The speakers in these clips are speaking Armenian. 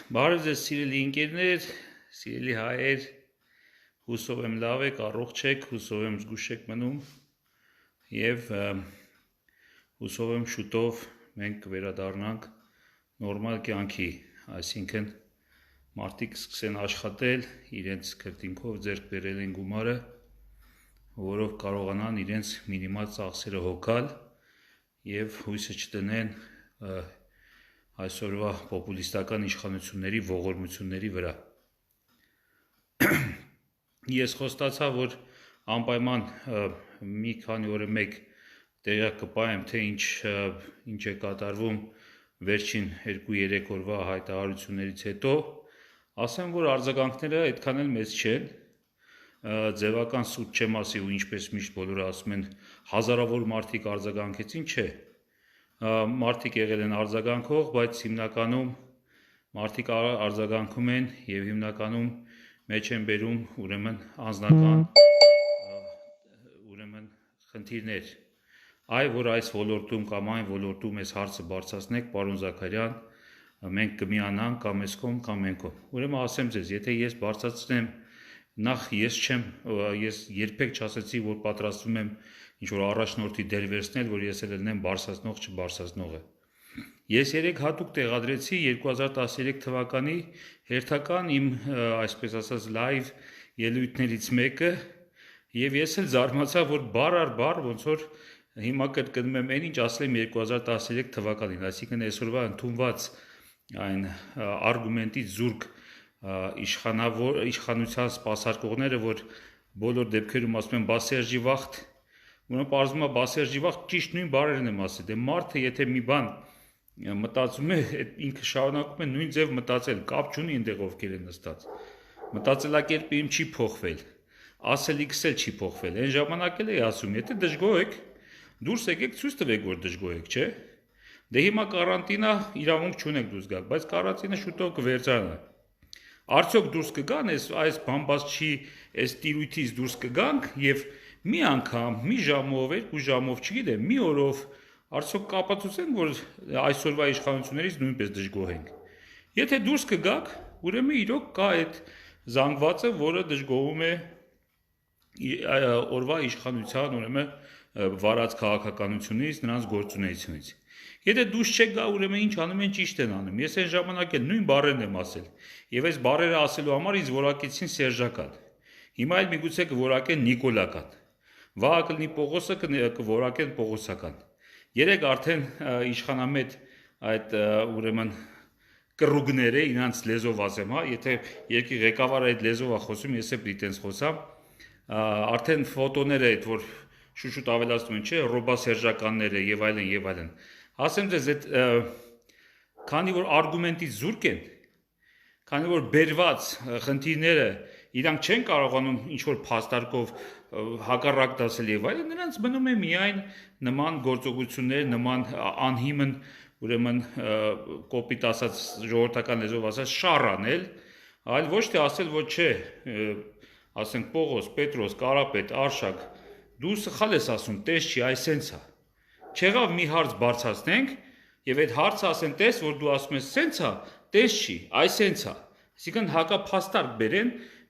Բարև ձեզ սիրելի ընկերներ, սիրելի հայեր, հուսով եմ լավ եք, առողջ եք, հուսով եմ զգուշ եք մնում եւ հուսով եմ շուտով մենք կվերադառնանք նորմալ կյանքի, այսինքն մարդիկ սկսեն աշխատել, իրենց քրտինքով ձեռք բերել են գումարը, որով կարողանան իրենց մինիմալ ծախսերը հոգալ եւ հույսը չդնեն այսօրվա պոպուլիստական իշխանությունների ողորմությունների վրա։ Ես խոստացա, որ անպայման մի քանի օրը մեկ տեղյակ կպահեմ, թե ինչ է կատարվում վերջին 2-3 օրվա հայտարարություններից հետո, ասեմ, որ արձագանքները այդքան էլ մեծ չեն, ձևական սուտ չեմ ասի ու ինչպես միշտ բոլորը ասում են, հազարավոր մարդիկ արձագանքեցին, չէ։ Մարդիկ եղել են արձագանքող, բայց հիմնականում մարդիկ արձագանքում են եւ հիմնականում մեջ են բերում ուրեմն անձնական խնդիրներ։ Այ որ այս ոլորտում կամ այն ոլորտում այս հարցը բարձրացնեք, պարոն Զաքարյան, մենք կմիանանք կամ ես կողմ կամ մենք կողմ։ Ուրեմն ասեմ ձեզ, եթե ես բարձրացնեմ, նախ ես երբեք չասեցի, որ պատրաստվում եմ ինչ-որ առաջնորդի դեր վերցնել, որ ես էլ լինեմ բարձրացնող չբարձրացնողը։ Ես երեք հատուկ տեղադրեցի 2013 թվականի հերթական իմ, այսպես ասած, լայվ ելույթներից մեկը, եւ ես էլ զարմացա, որ բառ առ բառ ոնց որ հիմա կրկնում եմ այն, ինչ ասել եմ 2013 թվականին, այսինքն այսօրվա ընդունված այն արգումենտից զուրկ իշխանության սպասարկողները, որ բոլոր դեպքերում ասում են Բասերժի վախտ, ուրեմն պարզվում է Բասերժի վախտ ճիշտ նույն բառերն եմ ասել։ Դե մարդը եթե մի բան մտածում է, ինքը շարունակում է նույն ձև մտածել, կապ չունի այնտեղ ովքեր են նստած։ Մտածելակերպը իմ չի փոխվել, ասելիքս էլ չի փոխվել։ Այն ժամանակ էլ էի ասում, եթե դժգոհ եք, դուրս եկեք ցույց տվեք, որ դժգոհ եք, չէ՞։ Դե հիմա կարանտինա իրավունք չունեք դուրս գալ, բայց կարանտինը շուտով կվերջանա։ Արդյոք դուրս կգան այս բամբասչի այս տիրույթից դուրս կգանք եւ մի անգամ, մի ժամով, 2 ժամով, չգիտեմ, մի օրով արդյոք կապացուցենք, որ այսօրվա իշխանություններից նույնպես դժգոհ ենք։ Եթե դուրս կգաք, ուրեմն իրոք կա այդ զանգվածը, որը դժգոհում է օրվա իշխանության, ուրեմն վարած քաղաքականությունից, նրանց գործունեությունից։ Եթե դուրս չեք գա, ուրեմն ինչ անում են, ճիշտ են անում։ Ես այն ժամանակ էլ նույն բառերն եմ ասել։ Եվ այս բառերը ասելու համար ինձ որակեցին սերժական։ Հիմա էլ միգուցե կորակեն նիկոլական։ Վաղ կլինի Պողոսը կորակեն Պողոսական։ Երեք արդեն իշխանամետ այդ ուրեմն կռուգները իրանց լեզով ասեմ, հա, եթե երկի ղեկավարը այդ լեզով է խոսում, ես էլ պիտի տենց խոսամ, արդեն ֆոտոները այդ որ շուշուտ ավելացնում են, չէ, ռոբասերժականները եւ այլն եւ այլն։ Ասեմ ձեզ, այդ քանի որ արգումենտից զուրկ են, քանի որ բերված խնդիրները իրանք չեն կարողանում ինչ-որ փաստարկով հակառակ դասել եւ այլն, նրանց մնում է միայն նման գործողություններ, նման անհիմն, ուրեմն կոպիտ ասած ժողովրդական լեզվով ասած շառանել, այլ ոչ թե ասել, որ չէ, ասենք Պողոս, Պետրոս, Կարապետ, Արշակ, դու սխալ ես ասում, տես չի, այսենց է։ Չեղավ մի հարց բարձրացնենք եւ այդ հարցը ասեն, տես, որ դու ասում ես սենց է, տես չի, այսենց է։ Այսինքն հակափաստարկ բերեն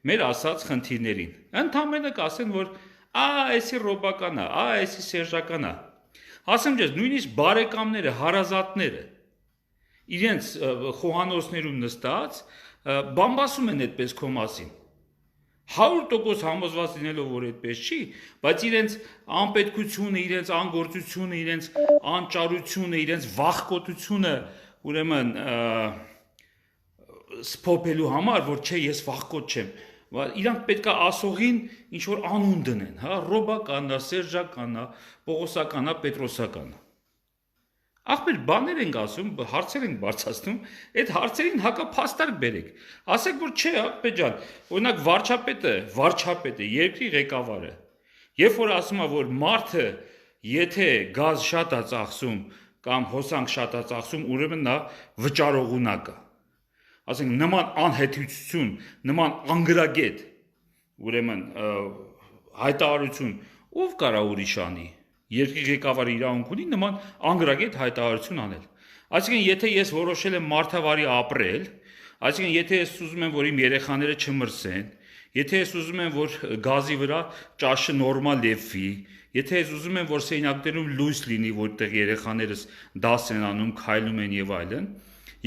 մեր ասած խնդիրներին։ Ընդամենը կասեն, որ այսի ռոբական է, այսի սերժական է։ Ասեմ ձեզ, նույնիսկ բարեկամները, հարազատները իրենց խոհանոցներում նստած բամբասում են այդպես քո մասին։ 100% համոզված լինելով, որ այդպես չի, բայց իրենց անպետքությունը, իրենց անգործությունը, իրենց անճարությունը, իրենց վախկոտությունը, ուրեմն սփոփելու համար, որ չէ, ես վախկոտ չեմ, իրանք պետք է ասողին ինչ որ անուն դնեն, հա, ռոբական է, սերժական է, պողոսական է, պետրոսական է։ Ախպեր բաներ ենք ասում, հարցեր ենք բարձրացնում, այդ հարցերին հակափաստարկ բերեք։ Ասեք, որ չէ, ախպեր ջան, օրինակ վարչապետը, երկրի ղեկավարը, երբ որ ասում է, որ մարդը եթե գազ շատ է ծախսում կամ հոսանք շատ է ծախսում, ուրեմն նա վճարողունակ է։ Ասենք նման անհեթիցություն, նման անգրագետ, ուրեմն հայտարարություն ով կարա ուրիշ անի։ Երկրի ղեկավարը իրավունք ունի նման անգրագետ հայտարարություն անել։ Այսինքն, եթե ես որոշել եմ մարդավարի ապրել, Այսինքն եթե ես ուզում եմ, որ իմ երեխաները չմրսեն, եթե ես ուզում եմ, որ գազի վրա ճաշը նորմալ լեփվի, եթե ես ուզում եմ, որ սենյակներում լույս լինի, որտեղ երեխաներս դաս են անում, քայլում են եւ այլն,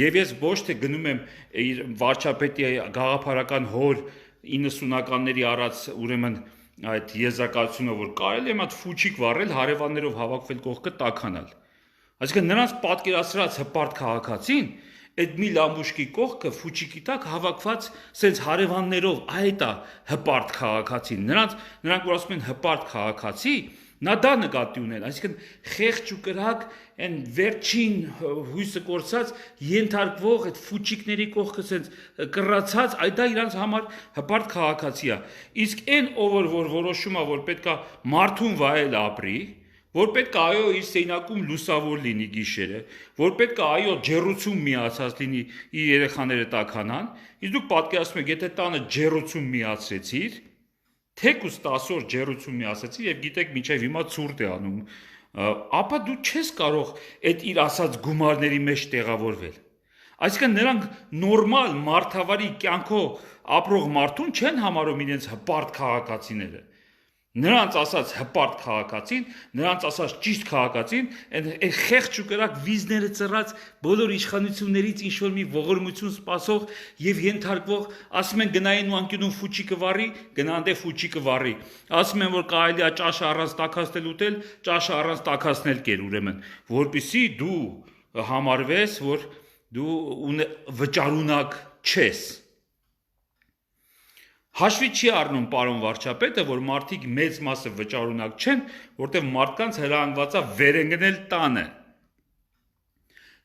եւ ես ոչ թե գնում եմ իր վարչապետի գաղափարական հոր 90-ականների առաջ ուրեմն այդ եզրակացությունը, որ կարելի է մատ ֆուչիկ վառել, հարևաններով հավաքվել կողքը տաքանալ։ Այսինքն նրանց պատկերացրած հպարտ քաղաքացին այդ մի լամբուշկի կողքը ֆուչիկի տակ հավաքված սենց հարևաններով այդ է հպարտ քաղաքացին։ Նրանք որ ասում են հպարտ քաղաքացի, նա դա նկատի ունեն, այսինքն խեղճ ու կրակ այն վերջին հույսը կորցած ենթարկվող այդ ֆուչիկների կողքը սենց կռացած, այդ դա իրանց համար հպարտ քաղաքացի է։ Իսկ այն ով որ որոշում է, որ պետքա մարդուն վայել ապրի, որ պետք է այո իր սեյնակում լուսավոր լինի գիշերը, որ պետք է այո ջեռուցում միացած լինի իր երեխաները տաքանան, իսկ դուք պատկերացնում եք, եթե տանը ջեռուցում միացրեցիր, թեկուզ 10 օր ջեռուցում միացրեցիր եւ գիտեք մինչեւ հիմա ցուրտ է անում, ապա դու չես կարող այդ իր ասած գումարների մեջ տեղավորվել։ Այսինքն նրանք նորմալ մարդավարի կյանքով ապրող մարդուն չեն համարում իրենց հպարտ քաղաքացիները։ Նրանց ասած հպարտ քաղաքացին, նրանց ասած ճիշտ քաղաքացին, այն խեղճ ու կրակ վիզները ծռած բոլոր իշխանություններից ինչ որ մի ողորմություն սպասող եւ ենթարկվող, ասում են գնային ու անկյունում ֆուչիկը վառի, գնան դե ֆուչիկը վառի։ Ասում են որ կարելի է ճաշը առանց տաքացնել ուտել, ճաշը առանց տաքացնել կեր ուրեմն, որpիսի դու համարվես, որ դու վճարունակ չես։ Հաշվի չի առնում պարոն վարչապետը, որ մարդիկ մեծ մասը վճարունակ չեն, որտեղ մարդկանց հրահանգված է վեր ընկնել տանը։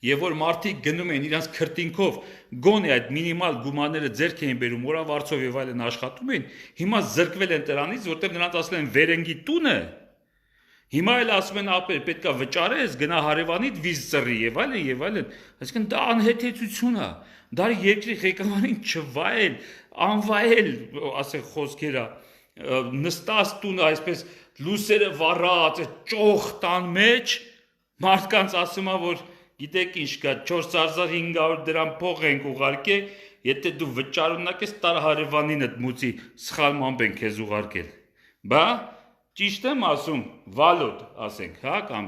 Եվ որ մարդիկ գնում են իրանց քրտինքով, գոնե այդ մինիմալ գումարները ձեռք էին բերում, օրավարձով եւ այլն աշխատում էին, հիմա զրկվել են դրանից, որտեղ նրանց ասել են վեր ընկի տունը։ Հիմա էլ ասում են ապեր պետքա վճարես, գնա հարևանիդ վիզ ծռի եւ այլն եւ այլն։ Այսինքն դա անհեթեթություն է։ Դա երկրի ղեկավարին չվայել, անվայել, ասենք խոսքերը, նստած տունը այսպես լուսերը վառած, ճոխ տան մեջ, մարդկանց ասում է, որ գիտեք ինչ կա, 4500 դրամ փող ենք ուղարկե, եթե դու վճարունակ ես, տար հարևանինդ մուծի, սխալ մամբ են քեզ ուղարկել։ Բա ճիշտ եմ ասում, վալոդ, ասենք, հա, կամ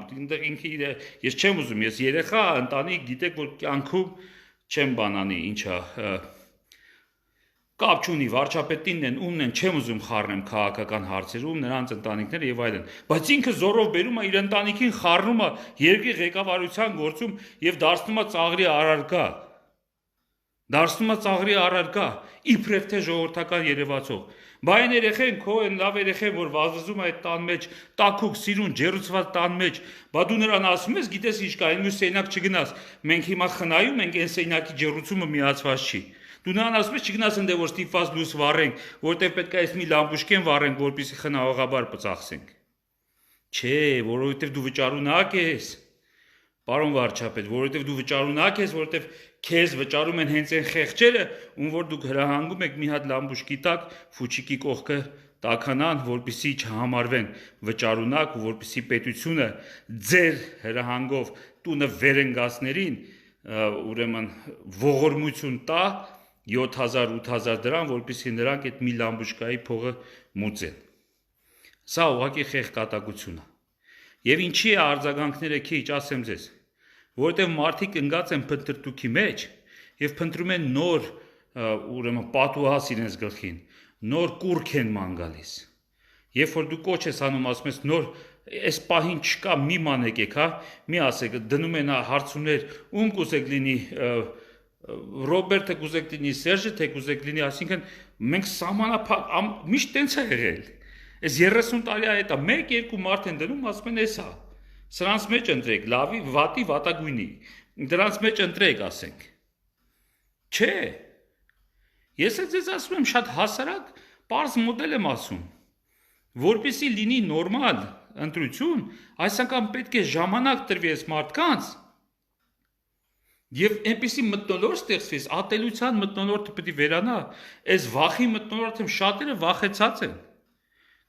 ինքը ես չեմ ուզում, ես երեխա, ընտանիք, գիտեք, որ կյանքում չեմ բանանի, ինչա, կապ չունի, վարչապետինն են, ումն են, չեմ ուզում խառնեմ քաղաքական հարցերում, նրանց ընտանիքները եւ այլն, բայց ինքը զորով բերում է իր ընտանիքին խառնում է երկրի ղեկավարության գործում եւ դարձնում է ծաղրի առարկա, իբրև թե ժողովրդական երևացող։ Բա այն երեխեն քո են լավ երեխեն, որ վազվզում է այդ տան մեջ, տաքուկ սիրուն ջեռուցված տան մեջ, բա դու նրան ասում ես, գիտես ինչ կա, այն մյուս սենյակ չգնաս, մենք հիմա խնայում ենք, այն սենյակի ջեռուցումը միացված չի։ Դու նրան ասում ես, չգնաս ընդ որ ստիպված լույս վառենք, որտեղ պետք է այս մի լամբուշկեն վառենք, որպեսզի խնայողաբար պծախսենք։ Չէ, որովհետև դու վճարունակ ես։ Պարոն վարչապետ, որովհետև դու վճարունակ ես, որովհետև քեզ վճարում են հենց այն խեղճերը, ում որ դուք հրահանգում եք մի հատ լամբուշկի տակ ֆուչիկի կողքը տաքանան, որպեսզի չհամարվեն վճարունակ ու որպեսզի պետությունը ձեր հրահանգով տունը վերընկածներին ուրեմն ողորմություն տա 7000-8000 դրամ, որպեսզի նրանք այդ մի լամբուշկայի փողը մուծեն։ Սա ուղղակի խեղկատակություն է։ Եվ ինչի է արձագանքները քիչ, ասեմ ձեզ, որովհետև մարդիկ ընկած են փնտրտուքի մեջ եւ փնտրում են նոր ուրեմն պատուհաս իրենց գլխին, նոր կուրք են ման գալիս։ Երբ որ դու կոչ ես անում, ասում ես նոր այս պահին չկա, մի մանեք եք, հա, մի ասեք, դնում են հարցումներ, ում կուզեք լինի Ռոբերտը կուզեք լինի, Սերժը թե կուզեք լինի, այսինքն մենք սահմանափակ միշտ տենց է եղել։ Այս 30 տարի է դա 1-2 մարդ են դնում, ասում են էսա։ Սրանց մեջ ընտրեք, լավի, վատի, վատագույնի։ Դրանց մեջ ընտրեք, ասենք։ Չէ։ Ես ձեզ ասում եմ շատ հասարակ, պարզ մոդել եմ ասում։ Որպեսզի լինի նորմալ ընտրություն, այս անգամ պետք է ժամանակ տրվի այս մարդկանց։ Եվ այնպիսի մթնոլորտ ստեղծվի, ատելության մթնոլորտը պետք է վերանա, այս վախի մթնոլորտը շատերը վախեցած են։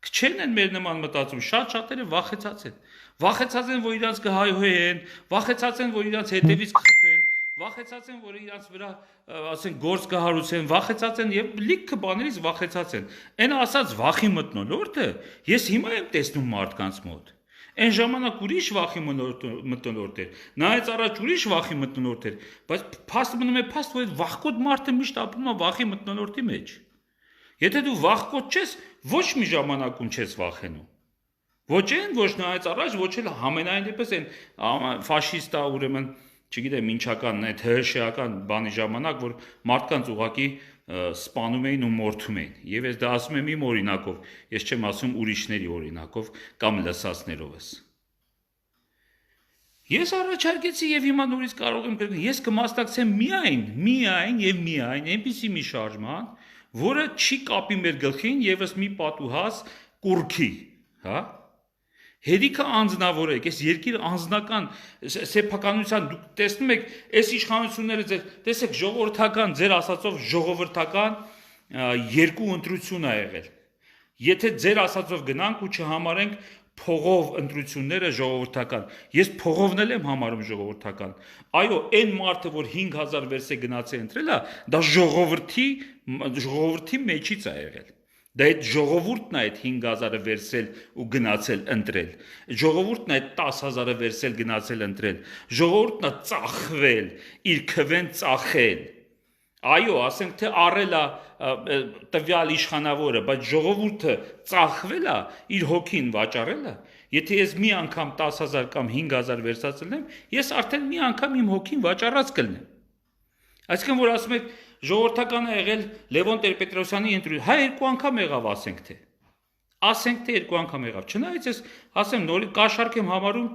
Քչեն են մեր նման մտածում, շատերը վախեցած են։ Վախեցած են, որ իրանց կհայհոյեն, վախեցած են, որ իրանց հետևից կխփեն, վախեցած են, որ իրանց վրա ասեն գործ կհարուցեն, վախեցած են եւ լիքը բաներից վախեցած են։ Այն ասած վախի մտնոլորտը ես հիմա եմ տեսնում մարդկանց մոտ։ Այն ժամանակ ուրիշ վախի մտնոլորտ էր, նայած առաջ ուրիշ վախի մտնոլորտ էր, բայց փաստը մնում է փաստ, որ այդ վախկոտ մարդը միշտ ապրում է վախի մտնոլորտի մեջ։ Եթե դու վախկոտ չես, ոչ մի ժամանակում չես վախենում։ Ոչ այն, ոչ նայած առաջ, ոչ էլ համենայն դեպս այն ֆաշիստա ուրեմն, չգիտեմ, ինչական, այդ հրշեական բանի ժամանակ, որ մարդկանց ուղակի սպանում էին ու մորթում էին։ Եվ ես դա ասում եմ իմ օրինակով, ես չեմ ասում ուրիշների օրինակով կամ լսածներովս։ Ես առաջարկեցի եւ հիմա նորից կարող եմ գրել, ես կմասնակցեմ միայն եւ միայն այնպիսի մի շարժման, որը չի կապի մեր գլխին եւս մի պատուհաս կուրքի, հա։ Հերիքը անձնավորեք, այս երկիրը անձնական սեփականության դուք տեսնում եք, այս իշխանությունները ձեր, տեսեք ժողովրդական, ձեր ասածով ժողովրդական երկու ընտրություն ա եղել։ Եթե ձեր ասածով գնանք ու չհամարենք փողով ընտրությունները ժողովրդական, ես փողովն էլ եմ համարում ժողովրդական։ Այո, այն մարդը, որ 5000 վերսե գնաց է ընտրել, դա ժողովրդի մեջից ա եղել։ Դա այդ ժողովուրդն է այդ 5000-ը վերցել ու գնացել ընտրել։ Ժողովուրդն է այդ 10000-ը վերցել գնացել ընտրել։ Ժողովուրդն է ծախվել, իր քվեն ծախել։ Այո, ասենք թե առել է տվյալ իշխանավորը, բայց ժողովուրդը ծախվել է, իր հոգին վաճառել է։ Եթե ես մի անգամ 10000 կամ 5000 վերցածել եմ, ես արդեն մի անգամ իմ հոգին վաճառած կլնեմ։ Այսինքն որ ասում եք ժողովրդական է եղել Լևոն Տեր-Պետրոսյանի ընտրություն, հա երկու անգամ եղավ ասենք թե երկու անգամ եղավ, չնայած ես ասեմ նորի կաշառք եմ հավարում,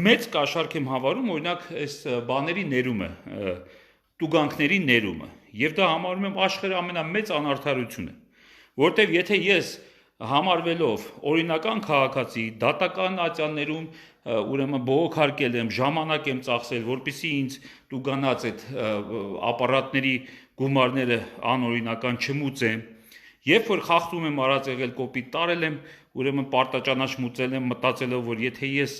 մեծ կաշառք եմ հավարում, օրինակ այս բաների ներումը, տուգանքների ներումը, եւ դա համարում եմ աշխարհի ամենամեծ անարդարությունը, որտեւ եթե ես համարվելով օրինական քաղաքացի, դատական ատյաններում ուրեմն բողոքարկել եմ, ժամանակ եմ ծախսել, որպեսզի ինձ տուգանած այդ ապարատների գումարները անօրինական չմուծեմ, երբ որ խախտում եմ արած եղել կոպիտ տարել եմ, ուրեմն պարտաճանաչ մուծել եմ, մտածելով, որ եթե ես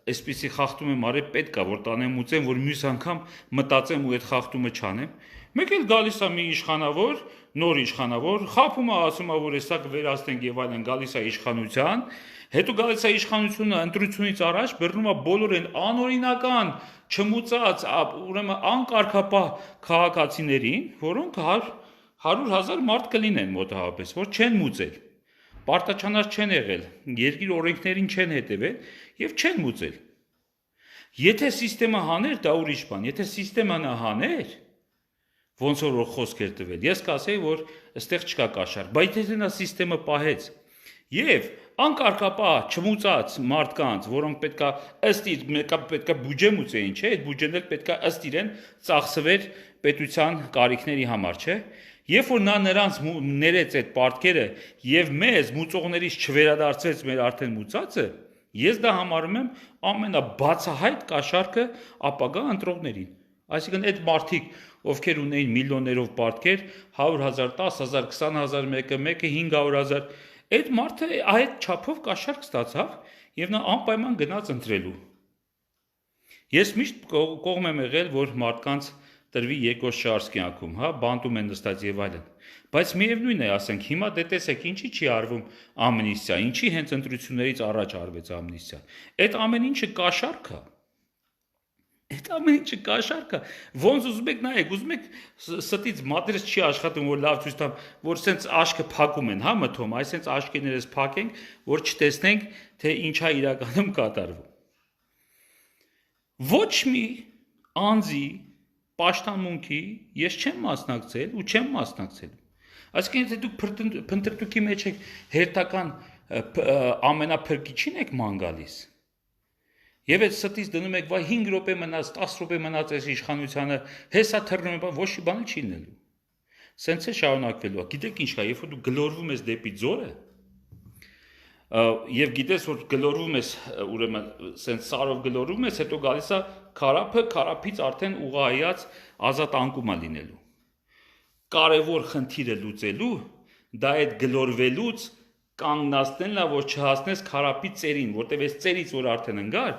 այսպեսի խախտում եմ արել, պետք է որ տանեմ մուծեմ, որ մյուս անգամ մտածեմ ու այդ խախտումը չանեմ։ Մեկ էլ գալիս է մի իշխանավոր, նոր իշխանավոր, խափում է, ասում է, որ հեսա կվերացնենք եւ այլն, գալիս է իշխանության, հետո գալիս է իշխանությունը ընտրությունից առաջ բռնում է բոլոր այն անօրինական, չմուծած, ուրեմն անկարգապահ քաղաքացիներին, որոնք 100,000 մարդ կլինեն մոտավորապես, որ չեն մուծել, պարտաճանաչ չեն եղել, երկիր օրենքներին չեն հետևել եւ չեն մուծել։ Եթե համակարգը հաներ, դա ուրիշ բան, եթե համակարգը հաներ, ոնց որ խոսք էր տվել, ես կասեի, որ այստեղ չկա կաշառք, բայց եթե նա համակարգը պահեց եւ անկարգապահ չմուծած մարդկանց, որոնք պետքա ըստ իր պետքա բյուջե մուծեին, չէ՞, այդ բյուջեն էլ պետքա ըստ իրեն ծախսվեր պետության կարիքների համար, չէ՞։ Երբ որ նա նրանց ներեց այդ պարտքերը եւ մեզ մուծողներից չվերադարձեց մեր արդեն մուծածը, ես դա համարում եմ ամենաբացահայտ կաշառքը ապագա ընտրողներին։ Այսինքն այդ մարդիկ, ովքեր ունեին միլիոններով պարտքեր, 100,000, 10,000, 20,000 մեկը 500,000, այդ մարդը այդ չափով կաշառք ստացավ եւ նա անպայման գնաց ընտրելու։ Ես միշտ կողմ եմ եղել, որ մարդկանց տրվի երկրորդ շարժ կյանքում, հա, բանտում են նստած եւ այլն։ Բայց միևնույն է, ասենք, հիմա դե տեսեք, ինչի չի արվում ամնիստիա, ինչի հենց ընտրություններից առաջ արվեց ամնիստիա։ Այդ ամեն ինչը կաշառք է։ Այդ ամեն ինչը կաշառք է։ Ոնց ուզում եք նայեք, ուզում եք ստից մատերս չի աշխատում, որ լավ ցույց տամ, որ սենց աշկը փակում են, հա, մթում, այս սենց աշկերներս փակենք, որ չտեսնենք, թե ինչա իրականում կատարվում։ Ոչ մի անձի պաշտամունքի ես չեմ մասնակցել ու չեմ մասնակցելու։ Այսինքն եթե դուք փնտրտուքի մեջ եք հերթական ամենափրկիչին եք ման գալիս, եւ այդ ստից դնում եք, վայ 5 րոպե մնաց, 10 րոպե մնաց այս իշխանությանը, հեսա թռնում է, ոչ մի բան չի լինելու։ Սենց է շարունակվելու։ Գիտեք ինչ կա, երբ որ դու գլորվում ես դեպի ձորը, եւ գիտես որ գլորվում ես, ուրեմն սենց սարով գլորվում ես, հետո գալիս է քարափը, քարափից արդեն ուղղահայաց ազատ անկում է լինելու։ Կարևոր խնդիրը լուծելու դա այդ գլորվելուց կանգնացնելն է, որ չհասնես քարափի ծերին, որտեվ այս ծերից որ արդեն ընկար,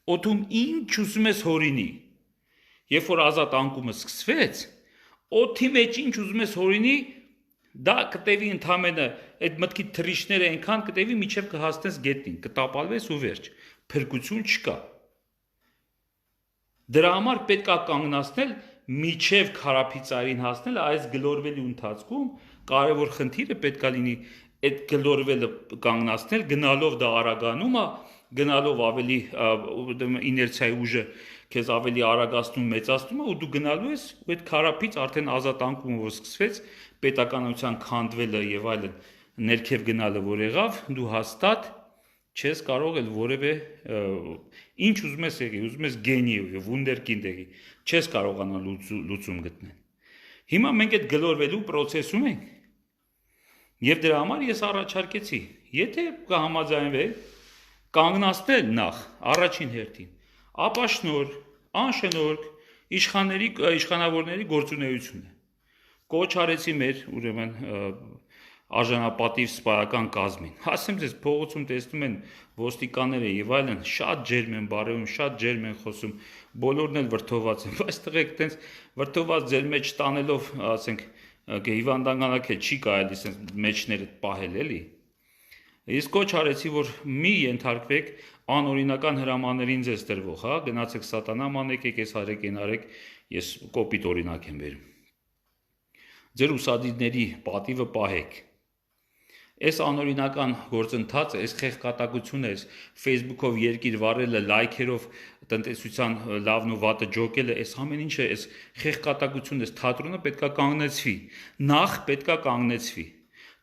օդում ինչ ուզում ես հորինի։ երբ որ ազատ անկումը սկսվեց, օդի մեջ ինչ ուզում ես հորինի, դա կտևի ընդամենը այդ մտքի թռիչքները այնքան կտևի, մինչև կհասնես գետնին, կտապալվես ու վերջ։ Փրկություն չկա։ Դրա համար պետք է կանգնացնել միջև քարափիծարին հասնել այս գլորվելի ընթացքում կարևոր խնդիրը պետք է լինի այդ գլորվելը կանգնացնել գնալով դա արագանում է գնալով ավելի իներցիայի ուժը քեզ ավելի արագացնում մեծացնում է ու դու գնալու ես ու այդ քարափից արդեն ազատ անկումը որ սկսվեց պետականության քանդվելը եւ այլն ներքև գնալը որ եղավ դու հաստատ չես կարող էլ որևէ ինչ ուզում ես եղի, ուզում ես գենի եւ վունդերկինդ եղի, չես կարողանալ լուծում գտնել։ Հիմա մենք այդ գլորվելու process-ում ենք։ Եվ դրա համար ես առաջարկեցի, եթե կհամաձայնվեք կանգնացնել նախ առաջին հերթին, ապա շնորհ, անշնորհք իշխանավորների գործունեությունը։ Կոչ արեցի մեր ուրեմն արժանապատիվ սպայական կազմին։ Ասեմ ձեզ փողոցում տեսնում են ոստիկանները եւ այլն շատ ջերմ են բարևում, շատ ջերմ են խոսում, բոլորն էլ վրդոված են, բայց տղեկ տենց վրդոված ձեր մեջ տանելով, ասենք, հիվանդանալքել չի կարելի sense մեջները պահել էլի։ Իսկ կոչ արեցի, որ մի ենթարկվեք անօրինական հրամաններին ձեզ տրվող, հա, գնացեք սատանա մանեք, եկես արեք, են արեք, ես կոպիտ օրինակ եմ բերում։ Ձեր ուսադիրների պատիվը պահեք։ Այս անօրինական գործընթացը, այս խեղկատակությունը, այս Facebook-ով երկիր վառելը, լայքերով տնտեսության լավն ու վատը ջոկելը, այս ամեն ինչը, այս խեղկատակությունը, այս թատրոնը պետքա կանգնեցվի։ Նախ պետքա կանգնեցվի։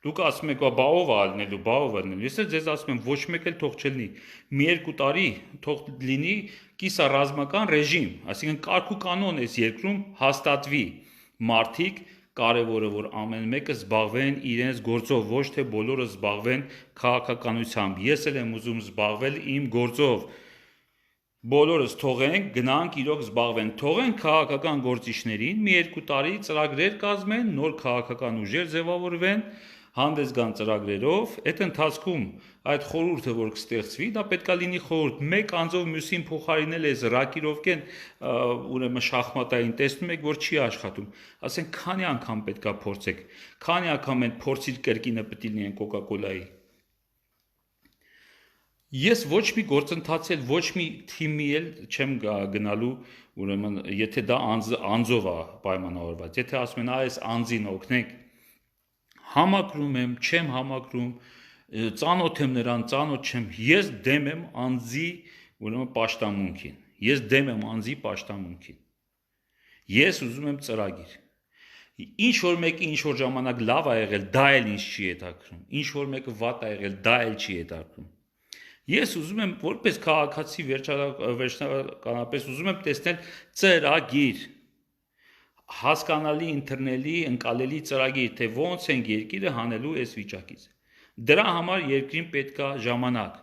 Դուք ասում եք, բա ով է ալնելու, բա ով է ալնելու։ Ես էլ ձեզ ասում եմ, ոչ մեկ էլ թող չլինի։ Մի երկու տարի թող լինի կիսառազմական ռեժիմ, այսինքն կարգ ու կանոն այս երկրում հաստատվի։ Մարդիկ կարևորը որ ամեն մեկը զբաղվեն իրենց գործով, ոչ թե բոլորը զբաղվեն քաղաքականությամբ։ Ես էլ եմ ուզում զբաղվել իմ գործով։ Բոլորս թողենք, գնանք իրոք զբաղվենք, թողենք քաղաքական գործիչներին մի երկու տարի ծրագրեր կազմեն, նոր քաղաքական ուժեր ձևավորվեն, հանդես գան ծրագրերով, այդ ընթացքում այդ խորհուրդը որ կստեղծվի, դա պետքա լինի խորհուրդ, մեկ անձով մյուսին փոխարինել էս ռակիրովկեն, ուրեմն շախմատային տեսնում եք, որ չի աշխատում։ Ասենք քանի անգամ պետքա փորձեք, քանի անգամ են փորձիլ կրկինը պետք է լինեն Coca-Cola-ի։ Ես ոչ մի գործընթաց էլ, ոչ մի թիմի էլ չեմ գնալու, ուրեմն, եթե դա անձով է պայմանավորված, եթե ասում են, այս անձին օգնենք, համակրում եմ, չեմ համակրում, ծանոթ եմ նրան, ծանոթ չեմ, ես դեմ եմ անձի, ուրեմն պաշտամունքին, ես դեմ եմ անձի պաշտամունքին, ես ուզում եմ ծրագիր, ինչ որ մեկը ինչ որ ժամանակ լավ է եղել, դա էլ ինձ չի հետաքրում, ինչ որ մեկը վատ է եղել, դա էլ չի հետաքրում, ես ուզում եմ որպես քաղաքացի վերջնականապես ուզում եմ տեսնել ծրագիր, հասկանալի, ընթրնելի, ընկալելի ծրագիր, թե ոնց ենք երկիրը հանելու այս վիճակից։ Դրա համար երկրին պետք է ժամանակ։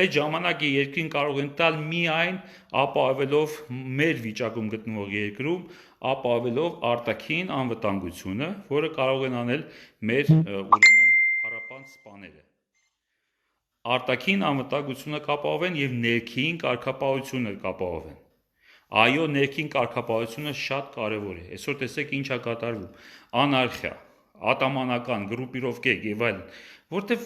Այդ ժամանակը երկրին կարող են տալ միայն ապահովելով մեր վիճակում գտնվող երկրում, ապահովելով արտաքին անվտանգությունը, որը կարող են անել մեր ուրեմն փառապանծ սպաները։ Արտաքին անվտանգությունը կապահովեն եւ ներքին կարգապահությունը կապահովեն։ Այո, ներքին կարգապահությունը շատ կարևոր է։ Այսօր տեսեք ինչ է կատարվում։ Անարխիա, ատամանական գրուպիրովկեր եւ այլն, որտեվ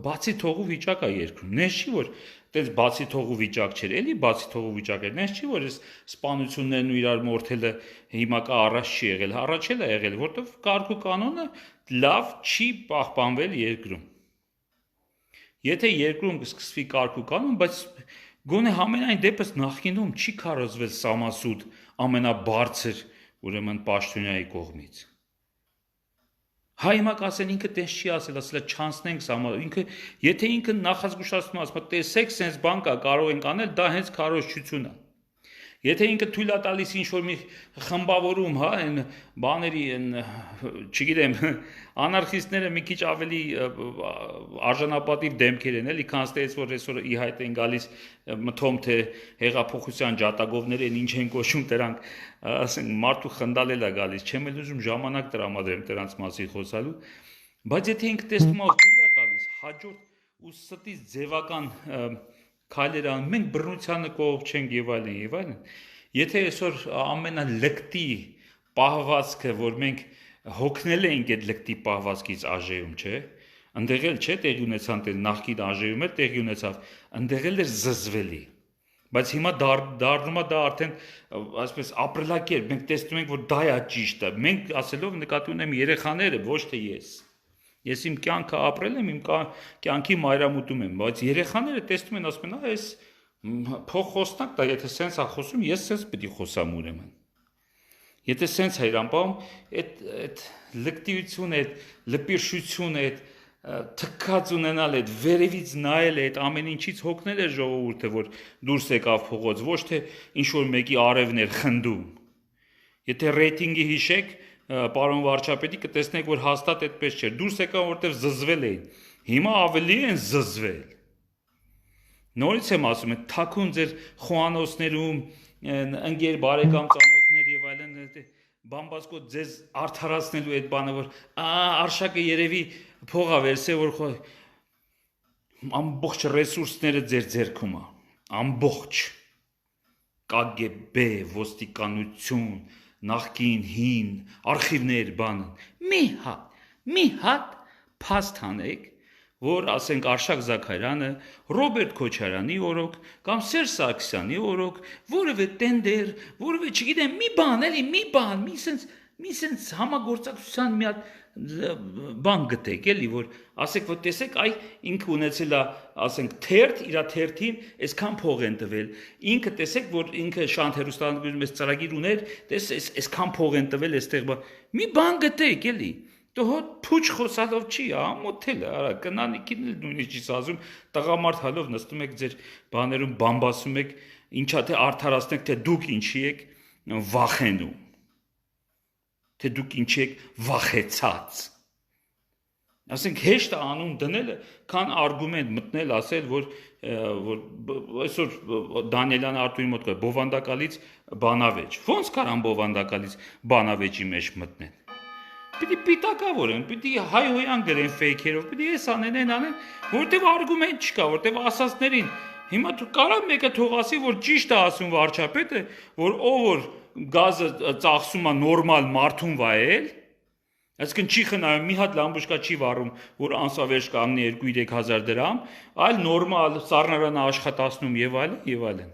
բացի թողու վիճակ է երկրում։ Նես չի որ այդպես բացի թողու վիճակ չէր, էլի բացի թողու վիճակ էր։ Նես չի որ այս սպանություններն ու իրար մորթելը հիմա կա առաջ չի եղել, առաջ էլ է եղել, որտեվ կարգ ու կանոնը լավ չի պահպանվել երկրում։ Եթե երկրում կսկսվի կարգ ու կանոն, բայց գոնե համենայն դեպս նախկինում չի քարոզվել սամասուտ ամենաբարձր ուրեմն պաշտոնյայի կողմից։ Հայ հիմա կասեն ինքը տես չի ասել չանցնենք սամա, ինքը եթե ինքը նախազգուշացնում ասում, տեսեք, sense բան կա, կարող ենք անել, դա հենց քարոզչություն է։ Եթե ինքը թույլ է տալիս ինչ-որ մի խմբավորում, հա, այն բաների, չգիտեմ, անարխիստները մի քիչ ավելի արժանապատիվ դեմքեր են, էլի, քան ստեից, որ այսօր ի հայտ են գալիս մթոմ, թե հեղափոխության ջատագովներ են, ինչ են կոչում դրանք, ասենք, մարդու խնդալել է գալիս, չեմ էլ ուզում ժամանակ տրամադրեմ դրանց մասին խոսալու, բայց եթե ինքը տեսնում է թույլ է տալիս, հաջորդ ու ստից ձևական քայլեր անում, մենք բռնությանը կողք չենք եւ այլն, Եթե այսօր ամենալկտի պահվածքը, որ մենք հոգնել ենք այդ լկտի պահվածքից ԱԺ-ում, չէ, ընդեղ էլ չէ տեղի ունեցան նախկին ԱԺ-ում էլ տեղի ունեցավ, ընդեղ էլ էր զզվելի։ Բայց հիմա դառնում է դա արդեն այսպես ապրելակերպ, մենք տեսնում ենք, որ դա է ճիշտը։ Մենք ասելով նկատի ունեմ երեխաները, ոչ թե ես։ Ես իմ կյանքը ապրել եմ, իմ կյանքի մայրամուտում եմ, բայց երեխաները տեսնում են, ասում են, այս փոխխոսնակ դա, եթե սենց է խոսում, ես սենց պիտի խոսամ ուրեմն։ Եթե սենց է իրամբամ, այդ լկտիությունը, այդ լպիրշությունը, այդ թքած ունենալ, այդ վերևից նայել, այդ ամեն ինչից հոգնել է ժողովուրդը, որ դուրս եկավ փողոց, ոչ թե ինչ-որ մեկի արևներ խնդում։ Եթե ռեյտինգի հիշեք, պարոն վարչապետի, կտեսնեք, որ հաստատ այդպես չէր, դուրս եկան, որտեղ զզվել էին, հիմա ավելի են զզվել։ Նորից եմ ասում, այդ թաքուն ձեր խոհանոցներում, ընկեր բարեկամ ծանոթներ եւ այլն, բամբասկոտ ձեզ արդարացնելու այդ բանը, որ արշակը երևի փողա վերսե, որ ամբողջ ռեսուրսները ձեր ձեռքում է, ամբողջ KGB, ոստիկանություն, նախկին հին արխիվներ բանը, մի հատ փաստ հանեք, որ ասենք Արշակ Զաքարյանը, Ռոբերտ Քոչարյանի օրոք կամ Սերժ Սարգսյանի օրոք, որևէ տենդեր, որևէ չգիտեմ, մի սենց համագործակցության մի հատ բան գտեք, էլի, որ ասեք, որ տեսեք, այ ինքը ունեցել է, ասենք, թերթ, իր թերթին այսքան փող են տվել, ինքը տեսեք, որ ինքը Շանթ հեռուստաալանությունում այս ծրագիր ուներ, այսքան փող են տվել այստեղ, մի բան գտեք, էլի։ Դու փուչ խոսալով չի, ամոթել է, արա, կնանիքին էլ նույնիսկ չի ասում, տղամարդ հալով նստում եք ձեր բաներում, բամբասում եք, ինչա թե արդարացնեք, թե դուք ինչի եք վախենում, թե դուք ինչի եք վախեցած։ Ասենք հեշտ է անուն դնելը, քան արգումենտ մտնել, ասել, որ այսօր Դանիելյան Արտուրի մոտ կա բովանդակալից բանավեճ, ոնց կարան բովանդակալից բանավեճի մեջ մտնել։ Պիտի պիտակավորեն, պիտի հայհոյան գրեն ֆեյքերով, պիտի ես անեն, որտեվ արգումենտ չկա, որտեվ ասածներին, հիմա կարա մեկը թող ասի, որ ճիշտ է ասում վարչապետը, որ ով որ գազը ծախսում է նորմալ մարդուն վայել, այսինքն չի խնայում, մի հատ լամբուշկա չի վառում, որ անսավերջ կանգնի 2-3 հազար դրամ, այլ նորմալ սառնարանը աշխատացնում եւ այլն,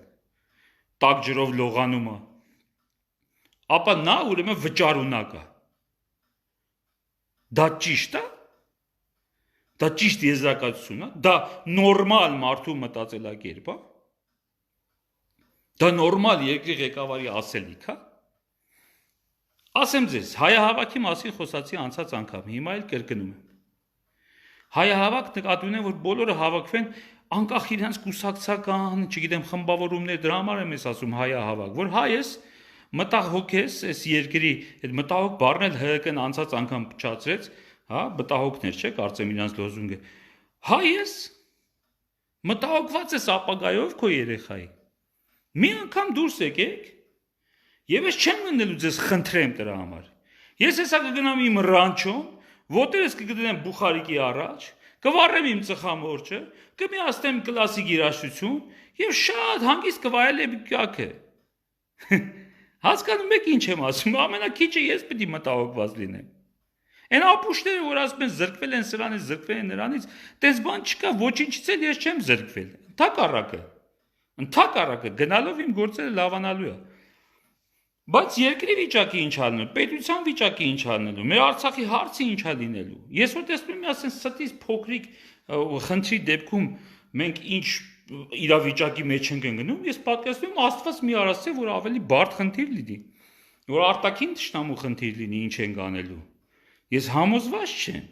տաք ջրով լողանում է, ապա նա ուրեմն վճարունակ է։ Դա ճիշտ է, դա ճիշտ եզրակացություն է, դա նորմալ մարդու մտածելակերպ է, դա նորմալ երկրի ղեկավարի ասելիք է։ Ասեմ ձեզ, հայահավաքի մասին խոսացի անցած անգամ, հիմա էլ կրկնում եմ։ Հայահավաք նկատի ունեմ, որ բոլորը հավաքվեն անկախ իրենց կուսակցական, չգիտեմ, խմբավորումներ, դրա համար եմ ես ասում հայահավաք, որ հայ ես, մտահոգ ես, այս երկրի այդ մտահոգ բառն էլ ՀԿ-ն անցած անգամ փչացրեց, հա, մտահոգներ չէ, կարծեմ իրանց լոզունգը։ Հայ ես, մտահոգված ես ապագայով քո երեխայի։ Մի անգամ դուրս եկեք, եւ ես չեմ մնելու ձեզ խնդրեմ դրա համար։ Ես հեսա կգնամ իմ ռանչոն, ոտերս կգտնեմ Բուխարիկի առաջ, կվառեմ իմ ծխամորճը, կմիացնեմ կլասիկ երաժշտություն եւ շատ հանգիստ կվայելեմ կյանքը։ Հասկանում եք ինչ եմ ասում, ամենակիչը ես պիտի մտահոգված լինեմ։ Այն ապուշները, որ ասում են զրկվել են սրանից, զրկվել են նրանից, տես բան չկա, ոչինչից էլ ես չեմ զրկվել։ Ընդհակառակը, գնալով իմ գործերը լավանալու է։ Բայց երկրի վիճակի ինչ ալնելու, պետության վիճակի ինչ ալնելու, մեր Արցախի հարցը ինչ է լինելու։ Ես որ տեսնում եմ, ասեն ստից փոքրիկ խնդրի դեպքում մենք ինչ իրավիճակի մեջ ենք ընկնում, ես պատկերացնում եմ Աստված մի արասե, որ ավելի բարդ խնդիր լինի, որ արտաքին թշնամու խնդիր լինի, ինչ ենք անելու։ Ես համոզված չեմ,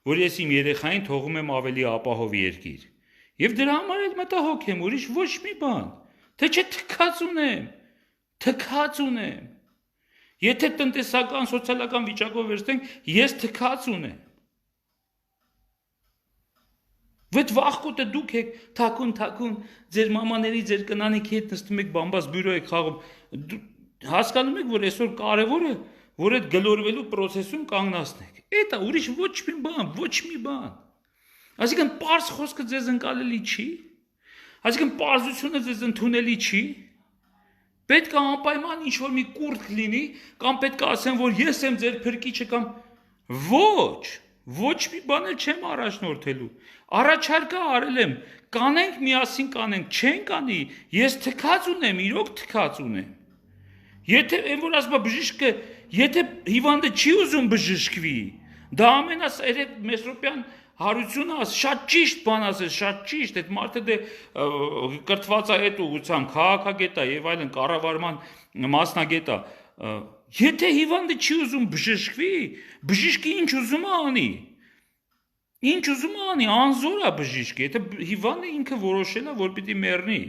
որ ես իմ երեխային թողում եմ ավելի ապահով երկիր։ Եվ դրա համար էլ մտահոգ եմ, ուրիշ ոչ մի բան, թե չէ թքած ունեմ։ Եթե տնտեսական, սոցիալական վիճակով վերցնենք, ես թքած ունեմ։ Վետ վախկոտը դուք եք թաքուն, ձեր մամաների, ձեր կնանիքի հետ նստում եք բամբաս բյուրո եք խաղում, հասկանում եք, որ այսօր կարևորը, որ այդ գլորվելու պրոցեսում կանգնացնեք։ Էտա ուրիշ ոչ մի բան։ Այսինքն պարզ խոսքը ձեզ ընկալելի չի, այսինքն պարզությունը ձեզ ընդունելի չի, Պետք է անպայման ինչ-որ մի կուրտ լինի, կամ պետք է ասեմ, որ ես եմ ձեր փրկիչը կամ ոչ մի բան էլ չեմ առաջնորդելու։ Առաջարկը արել եմ, կանենք միասին կանենք, չենք անի, ես թքած ունեմ, իրոք թքած ունեմ։ Եթե այն որ ասում է բժիշկը, եթե հիվանդը չի ուզում բժշկվի, դա ամենաս երեք Մեսրոպյան հարությունը շատ ճիշտ բան ասես, շատ ճիշտ, այդ մարդը դե կրթված է այդ ուղղությամբ, քաղաքագետ է եւ այլն, կառավարման մասնագետ է։ Եթե հիվանդը չի ուզում բժշկվի, բժիշկը ինչ ուզում է անի։ Ինչ ուզում է անի, անզոր է բժիշկը, եթե հիվանդը ինքը որոշել է, որ պիտի մեռնի։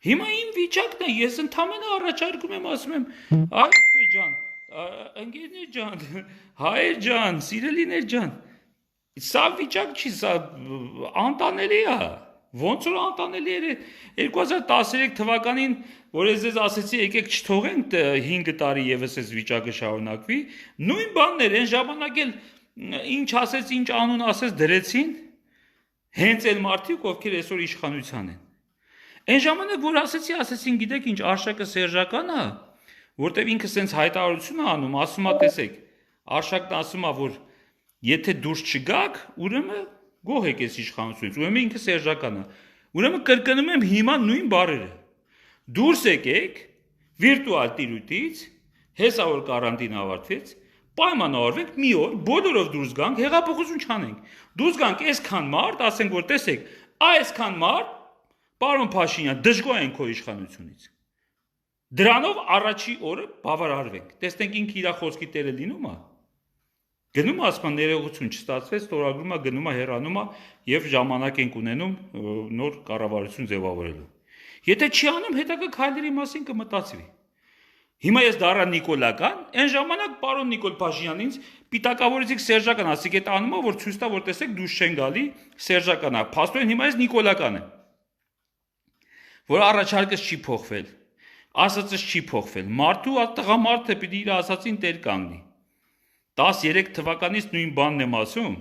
Հիմա իմ վիճակն է, ես ընդամենը առաջարկում եմ, ասում եմ, այ ջան, ընկերներ ջան, հայեր ջան, սիրելիներ ջան, սա վիճակ չի, սա անտանելի է, ոնց որ անտանելի էր 2013 թվականին, որ ես ձեզ ասեցի, եկեք չթողենք 5 տարի եւս այս վիճակը շարունակվի, նույն բանն էր, այն ժամանակ էլ ինչ ասեց, ինչ անուն ասեց դրեցին, հենց էլ մարդիկ, ովքեր այսօր իշխանության են։ Այն ժամանակ որ ասեցին, գիտեք ինչ, Արշակը սերժական է, որտեվ ինքը սենց հայտարարություն է անում, ասում է, տեսեք, Արշակն ասում է, որ եթե դուրս չգաք, ուրեմն գոհ եք այս իշխանությունից, ուրեմն ինքը սերժական է։ Ուրեմն կրկնում եմ հիմա նույն բառերը։ Դուրս եկեք վիրտուալ տիրույթից, հեսա որ կարանտին ավարտվեց, պայմանավորվենք մի օր բոլորով դուրս գանք, հեղափոխություն չանենք։ Դուրս գանք այսքան մարդ, ասենք որ տեսեք, այսքան մարդ Պարոն Փաշինյան, դժգոհ են քո իշխանությունից։ Դրանով առաջի օրը բավարարվենք։ Տեսնենք ինքը իր խոսքի տերը լինում է։ Գնում է ասում ներողություն չստացվեց, ստորագրում է, գնում է հեռանում է եւ ժամանակ ենք ունենում նոր կառավարություն ձևավորելու։ Եթե չի անում, հետագա քայլերի մասին կմտածվի։ Հիմա ես դառա Նիկոլական, այն ժամանակ պարոն Նիկոլ Փաշինյանն ինձ պիտակավորեցիք սերժական, ասիկ այդ անումը, որ ցույց տա, որ տեսեք դուրս չեն գալի սերժական է։ Փաստորեն հիմա ես Նիկոլական եմ։ Որ առաջարկս չի փոխվել, ասածս չի փոխվել, մարդու տղամարդը պիտի իր ասածին տեր կանգնի։ 13 թվականից նույն բանն եմ ասում,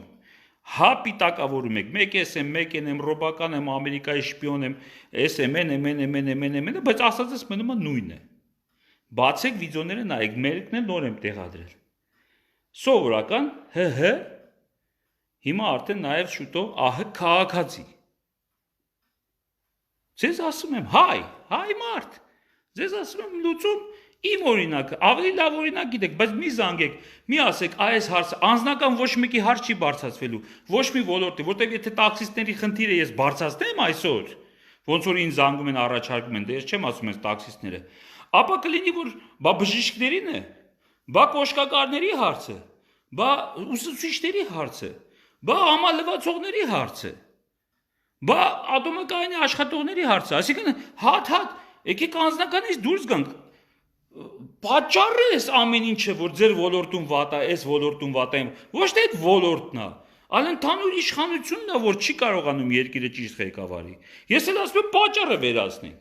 հա պիտակավորում եք, մեկ ես եմ, մեկ եմ, ռոբական եմ, Ամերիկայի շպիոն եմ, ես եմ, բայց ասածս մնում է նույնն է։ Բացեք վիդեոները նայեք, մերկն էլ նոր եմ տեղադրել։ Սովորական, հիմա արդեն նաև շուտով ահը քաղաքացի։ Ձեզ ասում եմ, հայ մարդ, ձեզ ասում եմ լուծում իմ օրինակը, ավելի լավ օրինակ գիտեք, բայց մի զանգեք, մի ասեք, այս հարցը անձնական ոչ մեկի հարց չի բարձրացվելու, ոչ մի ոլորտի, որտեղ եթե տաքսիստների խնդիրը ես բարձրացնեմ այսօր, ոնց որ ինձ զանգում են, առաջարկում են, դե ես չեմ ասում այս տաքսիստները, ապա կլինի, որ բա բժիշկներին է, բա կոշկակարների հարցը, բա ուսուցիչների հարցը, բա համալվացողների հարցը, բա ատոմակայանի աշխատողների հարցը, այսինքն հատ, եկեք անձնականից դուրս գանք, պատճառը էս ամեն ինչը, որ ձեր ոլորտում վատ է, այս ոլորտում վատ է, ոչ թե այդ ոլորտն է, այլ ընդհանուր իշխանությունն է, որ չի կարողանում երկիրը ճիշտ ղեկավարի։ Ես էլ ասում եմ պատճառը վերացնենք։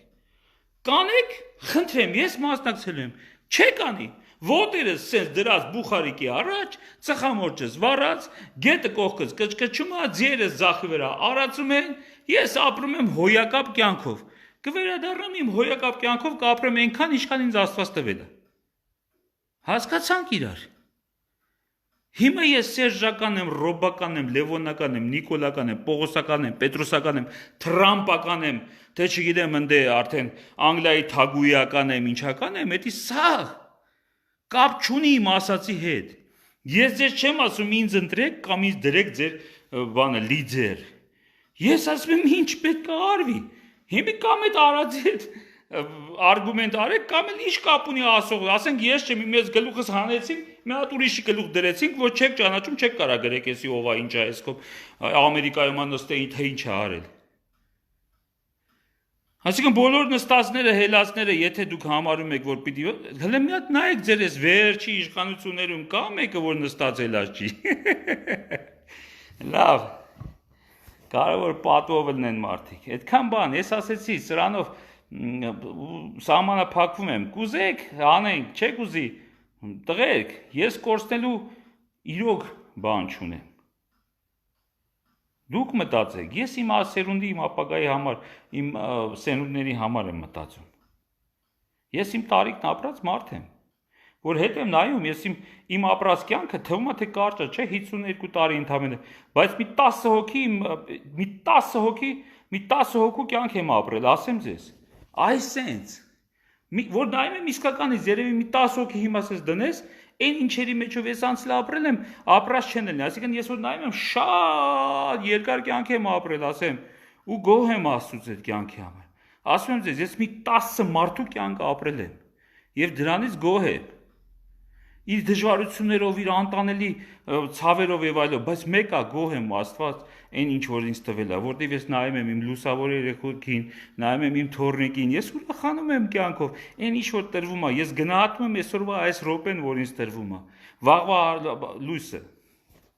Կանեք, խնդրեմ, ես մասնակցելու եմ, չեք անի, ոտերս սենց դրած բուխարիկի առաջ, ծխամորճս վառած, գետը կողքս կչկչում է, ձիերս ձախի վրա արածում են, ես ապրում եմ հոյակապ կյանքով։ Կվերադառնամ իմ հոյակապ կյանքով կապրեմ այնքան, ինչքան ինձ Աստված տվել է։ Հասկացանք իրար։ Հիմա ես սերժական եմ, ռոբական եմ, լևոնական եմ, նիկոլական եմ, պողոսական եմ, պետրոսական եմ, թրամպական եմ, թե չգիտեմ ընդ արդեն Անգլիայի թագուհիական եմ, ինչական եմ, դա սաղ կապ չունի իմ ասացի հետ։ Ես ձեզ չեմ ասում ինձ ընտրեք կամ ինձ դրեք ձեր բանը լիդեր։ Ես ասում եմ ինչ պետք է արվի։ Հիմա կամ այդ արածի հետ արգումենտ արեք, կամ էլ ինչ կապ ունի ասող, ասենք ես չեմ, մեզ գլուխս հանեցինք, մի հատ ուրիշի գլուխ դրեցինք, որ չեք ճանաչում, չեք կարա գրեք էսի ով է, ինչ է, այսքով Ամերիկայում նստեին, թե ինչ է արել։ Այսինքն բոլոր նստածները, հելածները, եթե դուք համարում եք, որ պիտի, հələ մի հատ նայեք ձեր այս վերջի իշխանություններում կա մեկը, որ նստած հելած չի։ Լավ։ Կարևոր պատվով լինեն մարդիկ։ Այդքան բան, ես ասեցի, սրանով սահմանափակվում եմ։ Կուզեք, անենք, չեք ուզի, տղերք, ես կորցնելու իրոք բան չունեմ։ Դուք մտածեք, ես իմ սերունդի, իմ ապագայի համար, իմ սերունդների համար եմ մտածում։ Ես իմ տարիքն ապրած մարդ եմ, որ հետ եմ նայում, ես իմ ապրած կյանքը թվում է թե կարճ է, չէ, 52 տարի ընդամենը, բայց մի 10 հոգու կյանք եմ ապրել, ասեմ ձեզ։ Այսենց որ նայում եմ իսկականից երևի մի 10 հոգի հիմա ասես դնես, այն ինչերի մեջով ես անցել ապրել եմ, ապրած չեն լինի, այսինքն ես որ նայում եմ շատ երկար կյանք եմ ապրել, ասեմ, ու գոհ եմ Աստծուց այդ կյանքի համար։ Ասում եմ ձեզ, ես մի 10 մարդու կյանք ապրել եմ եւ դրանից գոհ եմ։ Իր դժվարություններով, իր անտանելի ցավերով եւ այլն, բայց մեկը գոհ եմ Աստված այն ինչ որ ինձ տվել է, որտեղ ես նայում եմ իմ լուսավոր երեխեքին, նայում եմ իմ թոռնիկին, ես ուրախանում եմ կյանքով, այն ինչ որ տրվում է, ես գնահատում եմ այսօրվա այս րոպեն, որ ինձ տրվում է, վաղվա լույսը